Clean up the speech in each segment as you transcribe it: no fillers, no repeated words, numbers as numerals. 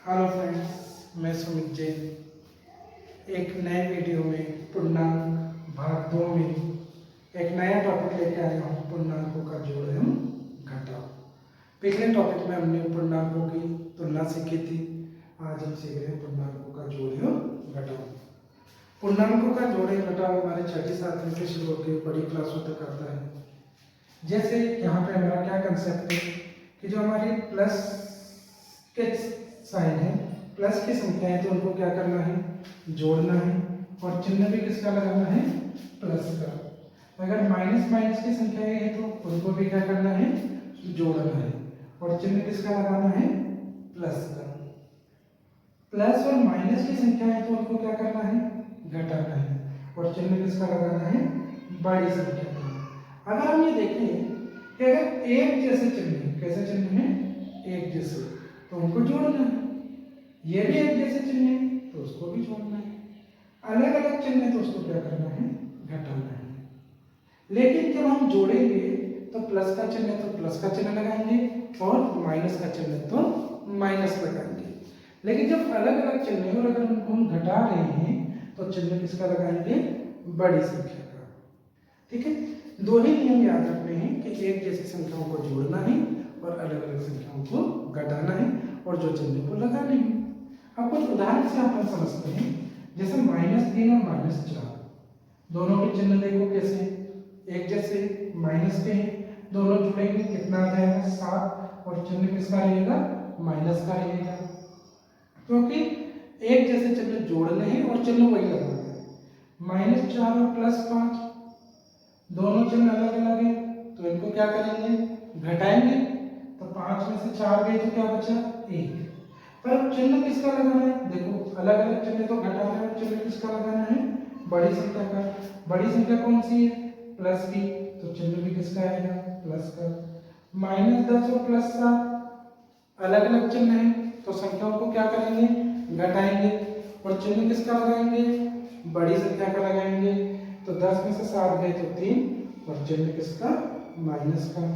Hello friends, मैं सुमित जैन एक नए वीडियो में पूर्णांक भाग 2 में एक नया टॉपिक लेकर आया हूँ। पूर्णांकों का जोड़ एवं घटाव। पिछले टॉपिक में हमने पूर्णांकों की तुलना सीखी थी। आज हम सीख रहे हैं पूर्णांकों का जोड़ एवं घटाव। पूर्णांकों का जोड़ एवं घटाव हमारे छठी सातवीं से शुरू होकर बड़ी क्लासों तक आता है। जैसे यहाँ पे हमारा क्या कंसेप्ट है कि जो हमारी प्लस के साइन है, प्लस की संख्या है, तो उनको क्या करना है, जोड़ना है। और चिन्ह भी किसका लगाना है, प्लस का। अगर माइनस माइनस की संख्या है तो उनको भी क्या करना है, जोड़ना है। और चिन्ह किसका लगाना है, प्लस का। प्लस और माइनस की संख्या है तो उनको क्या करना है, घटाना है। और चिन्ह किसका लगाना है, बड़ी संख्या का। अगर हम ये देखें कि अगर एक जैसे चिन्ह है, कैसे चिन्ह है, एक जैसे, तो उनको जोड़ना है। ये भी एक जैसे चिन्ह है तो उसको भी जोड़ना है। अलग अलग चिन्ह है तो उसको क्या करना है, घटाना है। लेकिन जब हम जोड़ेंगे तो प्लस का चिन्ह है तो प्लस का चिन्ह लगाएंगे और माइनस का चिन्ह है तो माइनस लगाएंगे। लेकिन जब अलग अलग चिन्ह है और अगर उनको हम घटा रहे हैं तो चिन्ह किसका लगाएंगे, बड़ी संख्या का। ठीक है, दो ही नियम याद रखने हैं कि एक जैसी संख्याओं को जोड़ना है और अलग अलग संख्याओं को घटाना है और जो चिन्ह को लगाने हैं। अब कुछ उदाहरण से अपन समझते हैं। जैसे -3 और -4 दोनों के चिन्ह देखो कैसे, एक जैसे माइनस के हैं, दोनों जुड़ेंगे कितना आ जाएगा, 7। और चिन्ह किसका रहेगा, माइनस का रहेगा। क्योंकि एक जैसे चिन्ह जोड़ने हैं और चिन्ह वही लगाना है। -4 और +5 दोनों चिन्ह अलग अलग है तो इनको क्या करेंगे, घटाएंगे। तो 5 में से 4 गए तो क्या बचा, 1। पर चिन्ह किसका लगाना है, देखो अलग अलग चिन्ह तो घटाना है और चिन्ह किसका लगाना है, बड़ी संख्या का। बड़ी संख्या कौन सी है, प्लस की, तो चिन्ह भी किसका आएगा, प्लस का। -10 और +7 अलग अलग चिन्ह है तो संख्याओं को क्या करेंगे, घटाएंगे। और चिन्ह किसका लगाएंगे, बड़ी संख्या का लगाएंगे। तो 10 में से 7 गए तो 3 और चिन्ह किसका, माइनस का।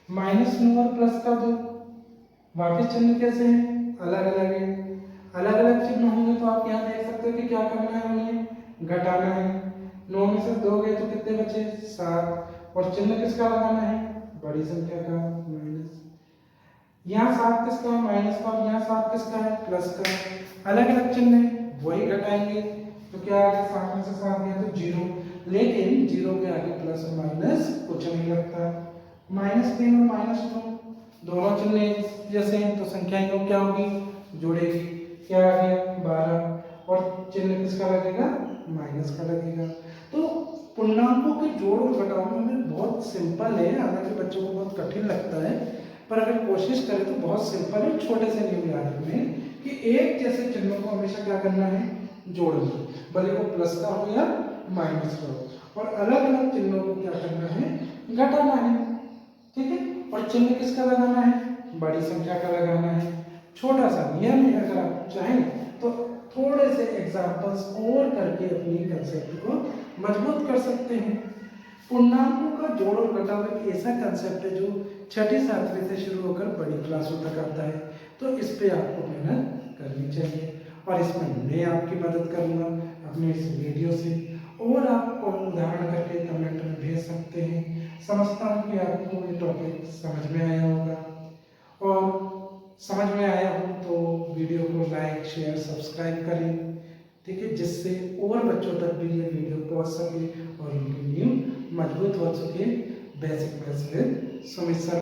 -9 और प्लस का 2 वापिस चिन्ह कैसे हैं, अलग अलग है। अलग अलग चिन्ह होंगे तो आप यहाँ देख सकते हो कि क्या करना है, उन्हें घटाना है। 9 में से 2 गए तो कितने बचे, 7। और चिन्ह किसका लगाना है, बड़ी संख्या का, माइनस। यहाँ 7 किसका है, माइनस का। और यहाँ 7 किसका है, प्लस का। अलग अलग चिन्ह है, वही घटाएंगे तो क्या आ गया, 7 में से 7 गया तो 0। लेकिन 0 के आगे प्लस और माइनस कुछ नहीं लगता। -3 और -2 दोनों चिन्ह जैसे हैं तो संख्या इनको क्या होगी, जोड़ेगी। क्या आ गया, 12। और चिन्ह किसका लगेगा, माइनस का लगेगा। तो पूर्णांकों के जोड़ और घटाव में बहुत सिंपल है। हालांकि बच्चों को बहुत कठिन लगता है, पर अगर कोशिश करें तो बहुत सिंपल है। छोटे से नियम याद रखने कि एक जैसे चिन्हों को हमेशा क्या करना है, जोड़ना, भले वो प्लस का हो या माइनस का हो। और अलग अलग चिन्हों को क्या करना है, घटाना है। ठीक है, और चिन्ह किसका लगाना है, बड़ी संख्या का लगाना है। छोटा सा नियम है, अगर आप चाहें तो थोड़े से एग्जांपल्स और करके अपनी कंसेप्ट को मजबूत कर सकते हैं। पूर्णांकों का जोड़ और घटाव एक ऐसा कंसेप्ट है जो छठी सातवीं से शुरू होकर बड़ी क्लासों तक आता है। तो इस पे आपको मेहनत करनी चाहिए और इसमें मैं आपकी मदद करूंगा अपने इस वीडियो से। और आप उदाहरण करके कमेंट में भेज सकते हैं। समझता हूँ कि आपको ये टॉपिक समझ में आया होगा, और समझ में आया हो तो वीडियो को लाइक, शेयर, सब्सक्राइब करें। ठीक है, जिससे और बच्चों तक भी ये वीडियो पहुंच सके और उनकी नींव मजबूत हो सके। Basic maths with Sumit sir.